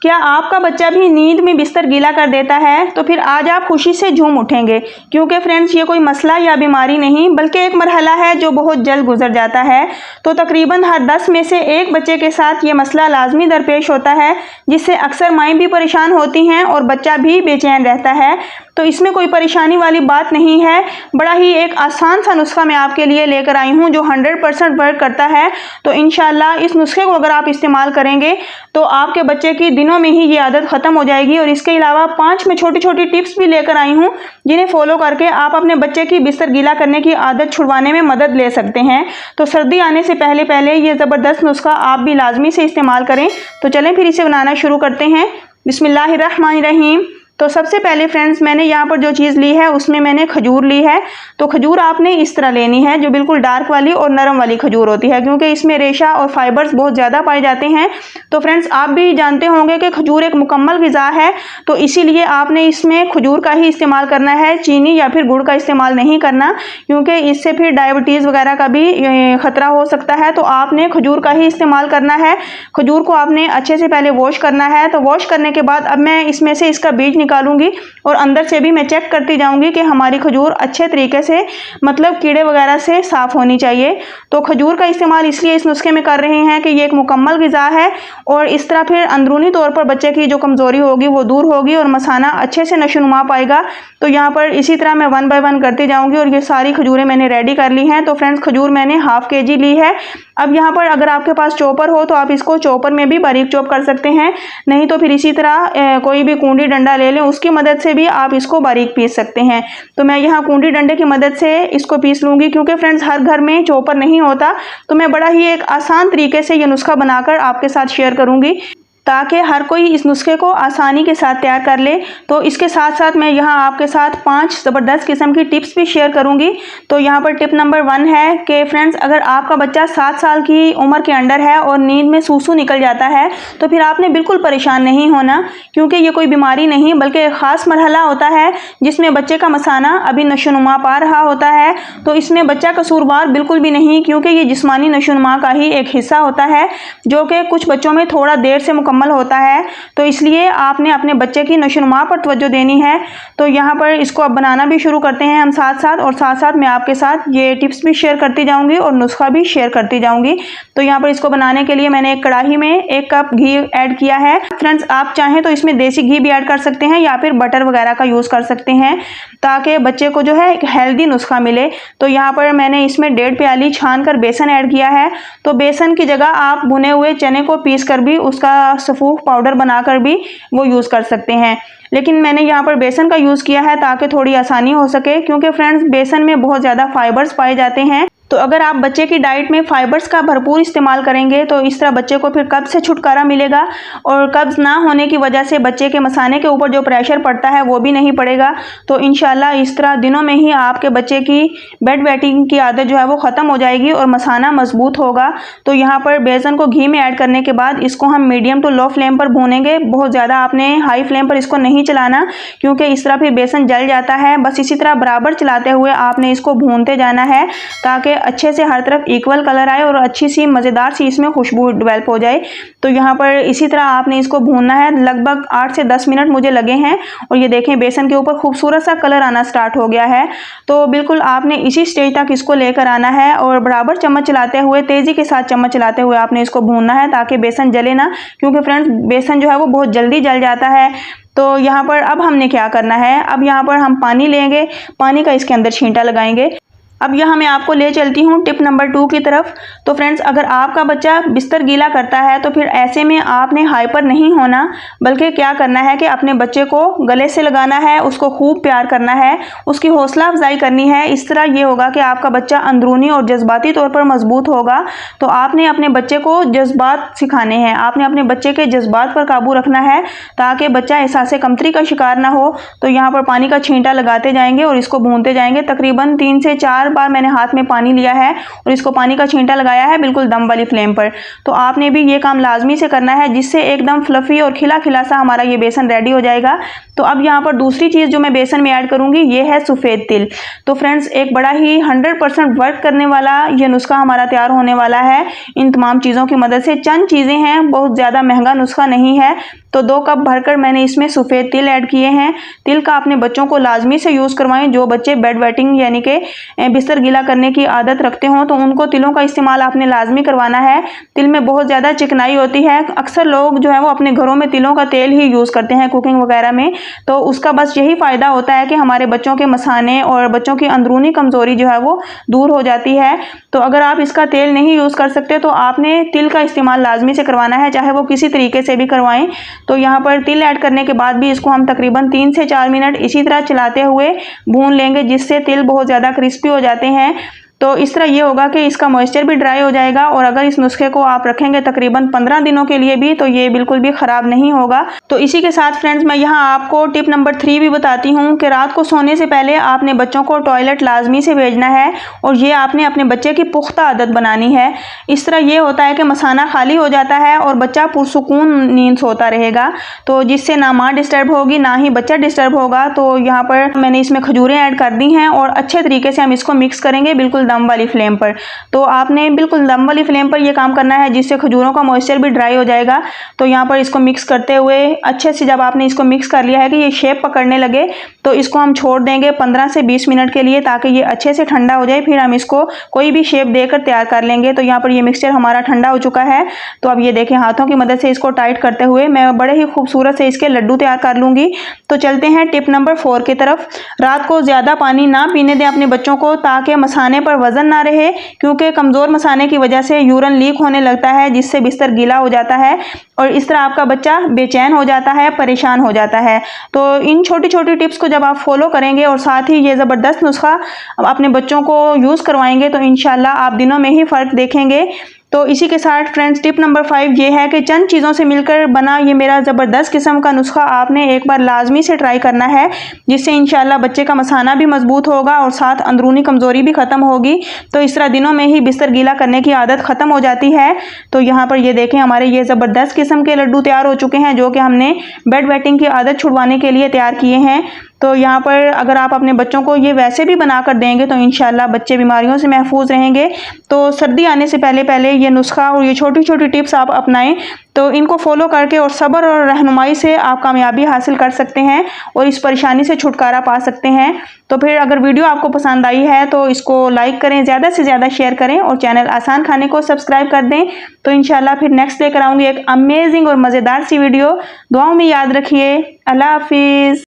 क्या आपका बच्चा भी नींद में बिस्तर गीला कर देता है? तो फिर आज आप खुशी से झूम उठेंगे, क्योंकि फ्रेंड्स ये कोई मसला या बीमारी नहीं बल्कि एक मरहला है जो बहुत जल्द गुजर जाता है। तो तकरीबन हर 10 में से एक बच्चे के साथ ये मसला लाजमी दरपेश होता है, जिससे अक्सर माएँ भी परेशान होती हैं और बच्चा भी बेचैन रहता है। तो इसमें कोई परेशानी वाली बात नहीं है, बड़ा ही एक आसान सा नुस्खा मैं आपके लिए लेकर आई हूँ जो 100% वर्क करता है। तो इंशाल्लाह इस नुस्खे को अगर आप इस्तेमाल करेंगे तो आपके बच्चे की दिनों में ही ये आदत ख़त्म हो जाएगी। और इसके अलावा 5 मैं छोटी छोटी टिप्स भी लेकर आई हूँ जिन्हें फॉलो करके आप अपने बच्चे की बिस्तर गीला करने की आदत छुड़वाने में मदद ले सकते हैं। तो सर्दी आने से पहले पहले ये ज़बरदस्त नुस्खा आप भी लाजमी से इस्तेमाल करें। तो चलें फिर इसे बनाना शुरू करते हैं। बिस्मिल्लाहिर्रहमानिर्रहीम। तो सबसे पहले फ्रेंड्स मैंने यहाँ पर जो चीज़ ली है उसमें मैंने खजूर ली है। तो खजूर आपने इस तरह लेनी है जो बिल्कुल डार्क वाली और नरम वाली खजूर होती है, क्योंकि इसमें रेशा और फाइबर्स बहुत ज़्यादा पाए जाते हैं। तो फ्रेंड्स आप भी जानते होंगे कि खजूर एक मुकम्मल ग़िज़ा है, तो इसीलिए आपने इसमें खजूर का ही इस्तेमाल करना है, चीनी या फिर गुड़ का इस्तेमाल नहीं करना, क्योंकि इससे फिर डायबिटीज़ वगैरह का भी ख़तरा हो सकता है। तो आपने खजूर का ही इस्तेमाल करना है। खजूर को आपने अच्छे से पहले वॉश करना है। तो वॉश करने के बाद अब मैं इसमें से इसका बीज निकालूंगी और अंदर से भी मैं चेक करती जाऊंगी कि हमारी खजूर अच्छे तरीके से मतलब कीड़े वगैरह से साफ़ होनी चाहिए। तो खजूर का इस्तेमाल इसलिए इस नुस्खे में कर रहे हैं कि ये एक मुकम्मल ग़िज़ा है और इस तरह फिर अंदरूनी तौर पर बच्चे की जो कमज़ोरी होगी वो दूर होगी और मसाना अच्छे से नशोनुमा पाएगा। तो यहाँ पर इसी तरह मैं 1 बाय 1 करती जाऊँगी और ये सारी खजूरें मैंने रेडी कर ली हैं। तो फ्रेंड्स खजूर मैंने ½ kg ली है। अब यहाँ पर अगर आपके पास चॉपर हो तो आप इसको चॉपर में भी बारीक चॉप कर सकते हैं, नहीं तो फिर इसी तरह कोई भी कूंडी डंडा ले लें, उसकी मदद से भी आप इसको बारीक पीस सकते हैं। तो मैं यहाँ कूंडी डंडे की मदद से इसको पीस लूँगी, क्योंकि फ्रेंड्स हर घर में चॉपर नहीं होता। तो मैं बड़ा ही एक आसान तरीके से ये नुस्खा बनाकर आपके साथ शेयर करूँगी ताकि हर कोई इस नुस्खे को आसानी के साथ तैयार कर ले। तो इसके साथ साथ मैं यहाँ आपके साथ 5 ज़बरदस्त किस्म की टिप्स भी शेयर करूँगी। तो यहाँ पर टिप नंबर 1 है कि फ्रेंड्स अगर आपका बच्चा 7 साल की उम्र के अंडर है और नींद में सूसू निकल जाता है तो फिर आपने बिल्कुल परेशान नहीं होना, क्योंकि ये कोई बीमारी नहीं बल्कि एक ख़ास मरहला होता है जिसमें बच्चे का मसाना अभी नशोनुमा पा रहा होता है। तो इसमें बच्चा कसूरवार बिल्कुल भी नहीं, क्योंकि ये जिस्मानी नशोनुमा का ही एक हिस्सा होता है जो कि कुछ बच्चों में थोड़ा देर से मुकम्मल होता है। तो इसलिए आपने अपने बच्चे की नशोनुमा पर तवज्जो देनी है। तो यहाँ पर इसको अब बनाना भी शुरू करते हैं हम साथ साथ, और साथ साथ मैं आपके साथ ये टिप्स भी शेयर करती जाऊंगी और नुस्खा भी शेयर करती जाऊंगी। तो यहाँ पर इसको बनाने के लिए मैंने एक कढ़ाई में 1 कप घी ऐड किया है। फ्रेंड्स आप चाहें तो इसमें देसी घी भी ऐड कर सकते हैं या फिर बटर वगैरह का यूज़ कर सकते हैं, ताकि बच्चे को जो है एक हेल्दी नुस्खा मिले। तो यहाँ पर मैंने इसमें 1.5 प्याली छान कर बेसन ऐड किया है। तो बेसन की जगह आप भुने हुए चने को पीस कर भी उसका सफूफ पाउडर बनाकर भी वो यूज़ कर सकते हैं, लेकिन मैंने यहाँ पर बेसन का यूज़ किया है ताकि थोड़ी आसानी हो सके, क्योंकि फ्रेंड्स बेसन में बहुत ज़्यादा फाइबर्स पाए जाते हैं। तो अगर आप बच्चे की डाइट में फाइबर्स का भरपूर इस्तेमाल करेंगे तो इस तरह बच्चे को फिर कब्ज़ से छुटकारा मिलेगा और कब्ज़ ना होने की वजह से बच्चे के मसाने के ऊपर जो प्रेशर पड़ता है वो भी नहीं पड़ेगा। तो इंशाल्लाह इस तरह दिनों में ही आपके बच्चे की बेड वेटिंग की आदत जो है वो ख़त्म हो जाएगी और मसाना मजबूत होगा। तो यहाँ पर बेसन को घी में ऐड करने के बाद इसको हम मीडियम टू लो फ्लेम पर भूनेंगे। बहुत ज़्यादा आपने हाई फ्लेम पर इसको नहीं चलाना, क्योंकि इस तरह फिर बेसन जल जाता है। बस इसी तरह बराबर चलाते हुए आपने इसको भूनते जाना है ताकि अच्छे से हर तरफ इक्वल कलर आए और अच्छी सी मज़ेदार सी इसमें खुशबू डेवलप हो जाए। तो यहाँ पर इसी तरह आपने इसको भूनना है। लगभग 8 से 10 मिनट मुझे लगे हैं और ये देखें बेसन के ऊपर खूबसूरत सा कलर आना स्टार्ट हो गया है। तो बिल्कुल आपने इसी स्टेज तक इसको लेकर आना है और बराबर चम्मच चलाते हुए, तेज़ी के साथ चम्मच चलाते हुए आपने इसको भूनना है ताकि बेसन जले ना, क्योंकि फ्रेंड्स बेसन जो है वो बहुत जल्दी जल जाता है। तो यहाँ पर अब हमने क्या करना है, अब यहाँ पर हम पानी लेंगे, पानी का इसके अंदर छींटा लगाएंगे। अब यहाँ मैं आपको ले चलती हूँ टिप नंबर 2 की तरफ। तो फ्रेंड्स अगर आपका बच्चा बिस्तर गीला करता है तो फिर ऐसे में आपने हाइपर नहीं होना, बल्कि क्या करना है कि अपने बच्चे को गले से लगाना है, उसको खूब प्यार करना है, उसकी हौसला अफजाई करनी है। इस तरह ये होगा कि आपका बच्चा अंदरूनी और जज्बाती तौर पर मजबूत होगा। तो आपने अपने बच्चे को जज्बात सिखाने हैं, आपने अपने बच्चे के जज्बात पर काबू रखना है ताकि बच्चा एहसास कमतरी का शिकार ना हो। तो यहाँ पर पानी का छींटा लगाते जाएंगे और इसको भूनते जाएंगे। तकरीबन 3 से 4 बार मैंने हाथ में पानी लिया है और इसको पानी का छींटा लगाया है बिल्कुल दम वाली फ्लेम पर। तो आपने भी ये काम लाजमी से करना है, जिससे एकदम फ्लफ़ी और खिला खिला सा हमारा ये बेसन रेडी हो जाएगा। तो अब यहाँ पर दूसरी चीज़ जो मैं बेसन में ऐड करूँगी ये है सफ़ेद तिल। तो फ्रेंड्स एक बड़ा ही 100% वर्क करने वाला ये नुस्खा हमारा तैयार होने वाला है इन तमाम चीज़ों की मदद से। चंद चीज़ें हैं, बहुत ज़्यादा महंगा नुस्खा नहीं है। तो 2 कप भरकर मैंने इसमें सफ़ेद तिल ऐड किए हैं। तिल का अपने बच्चों को लाजमी से यूज़ करवाएं। जो बच्चे बेड वेटिंग यानी कि बिस्तर गीला करने की आदत रखते हों तो उनको तिलों का इस्तेमाल आपने लाजमी करवाना है। तिल में बहुत ज़्यादा चिकनाई होती है। अक्सर लोग जो है वो अपने घरों में तिलों का तेल ही यूज़ करते हैं कुकिंग वगैरह में। तो उसका बस यही फ़ायदा होता है कि हमारे बच्चों के मसाने और बच्चों की अंदरूनी कमज़ोरी जो है वो दूर हो जाती है। तो अगर आप इसका तेल नहीं यूज़ कर सकते तो आपने तिल का इस्तेमाल लाजमी से करवाना है, चाहे वो किसी तरीके से भी करवाएं। तो यहाँ पर तिल ऐड करने के बाद भी इसको हम तकरीबन 3 से 4 मिनट इसी तरह चलाते हुए भून लेंगे, जिससे तिल बहुत ज़्यादा क्रिस्पी हो जाते हैं। तो इस तरह ये होगा कि इसका मॉइस्चर भी ड्राई हो जाएगा और अगर इस नुस्खे को आप रखेंगे तकरीबन 15 दिनों के लिए भी तो ये बिल्कुल भी ख़राब नहीं होगा। तो इसी के साथ फ्रेंड्स मैं यहाँ आपको टिप नंबर 3 भी बताती हूँ कि रात को सोने से पहले आपने बच्चों को टॉयलेट लाजमी से भेजना है और ये आपने अपने बच्चे की पुख्ता आदत बनानी है। इस तरह ये होता है कि मसाना खाली हो जाता है और बच्चा पुरसुकून नींद सोता रहेगा, तो जिससे ना माँ डिस्टर्ब होगी ना ही बच्चा डिस्टर्ब होगा। तो यहाँ पर मैंने इसमें खजूरें ऐड कर दी हैं और अच्छे तरीके से हम इसको मिक्स करेंगे बिल्कुल दम वाली फ्लेम पर। तो आपने बिल्कुल दम वाली फ्लेम पर यह काम करना है, जिससे खजूरों का मॉइस्चर भी ड्राई हो जाएगा। तो यहाँ पर इसको मिक्स करते हुए अच्छे से जब आपने इसको मिक्स कर लिया है कि ये शेप पकड़ने लगे तो इसको हम छोड़ देंगे 15 से 20 मिनट के लिए, ताकि ये अच्छे से ठंडा हो जाए। फिर हम इसको कोई भी शेप देकर तैयार कर लेंगे। तो यहाँ पर ये मिक्सचर हमारा ठंडा हो चुका है। तो अब ये देखें, हाथों की मदद से इसको टाइट करते हुए मैं बड़े ही खूबसूरत से इसके लड्डू तैयार कर लूँगी। तो चलते हैं टिप नंबर 4 की तरफ। रात को ज़्यादा पानी ना पीने दें अपने बच्चों को, ताकि मसाने पर वज़न ना रहे, क्योंकि कमज़ोर मसाने की वजह से यूरिन लीक होने लगता है, जिससे बिस्तर गीला हो जाता है और इस तरह आपका बच्चा बेचैन हो जाता है, परेशान हो जाता है। तो इन छोटी छोटी टिप्स को जब आप फॉलो करेंगे और साथ ही ये ज़बरदस्त नुस्खा अपने बच्चों को यूज़ करवाएंगे तो इंशाल्लाह आप दिनों में ही फ़र्क देखेंगे। तो इसी के साथ फ्रेंड्स टिप नंबर 5 ये है कि चंद चीज़ों से मिलकर बना ये मेरा ज़बरदस्त किस्म का नुस्खा आपने एक बार लाजमी से ट्राई करना है, जिससे इंशाल्लाह बच्चे का मसाना भी मजबूत होगा और साथ अंदरूनी कमज़ोरी भी ख़त्म होगी। तो इस तरह दिनों में ही बिस्तर गीला करने की आदत ख़त्म हो जाती है। तो यहाँ पर ये देखें, हमारे ये ज़बरदस्त किस्म के लड्डू तैयार हो चुके हैं, जो कि हमने बेड वेटिंग की आदत छुड़वाने के लिए तैयार किए हैं। तो यहाँ पर अगर आप अपने बच्चों को ये वैसे भी बना कर देंगे तो इंशाल्लाह बच्चे बीमारियों से महफूज रहेंगे। तो सर्दी आने से पहले पहले ये नुस्खा और ये छोटी छोटी टिप्स आप अपनाएं, तो इनको फॉलो करके और सब्र और रहनुमाई से आप कामयाबी हासिल कर सकते हैं और इस परेशानी से छुटकारा पा सकते हैं। तो फिर अगर वीडियो आपको पसंद आई है तो इसको लाइक करें, ज़्यादा से ज़्यादा शेयर करें और चैनल आसान खाने को सब्सक्राइब कर दें। तो इंशाल्लाह फिर नेक्स्ट लेकर आऊँगी एक अमेजिंग और मज़ेदार सी वीडियो। दुआओं में याद रखिए। अल्लाह हाफिज़।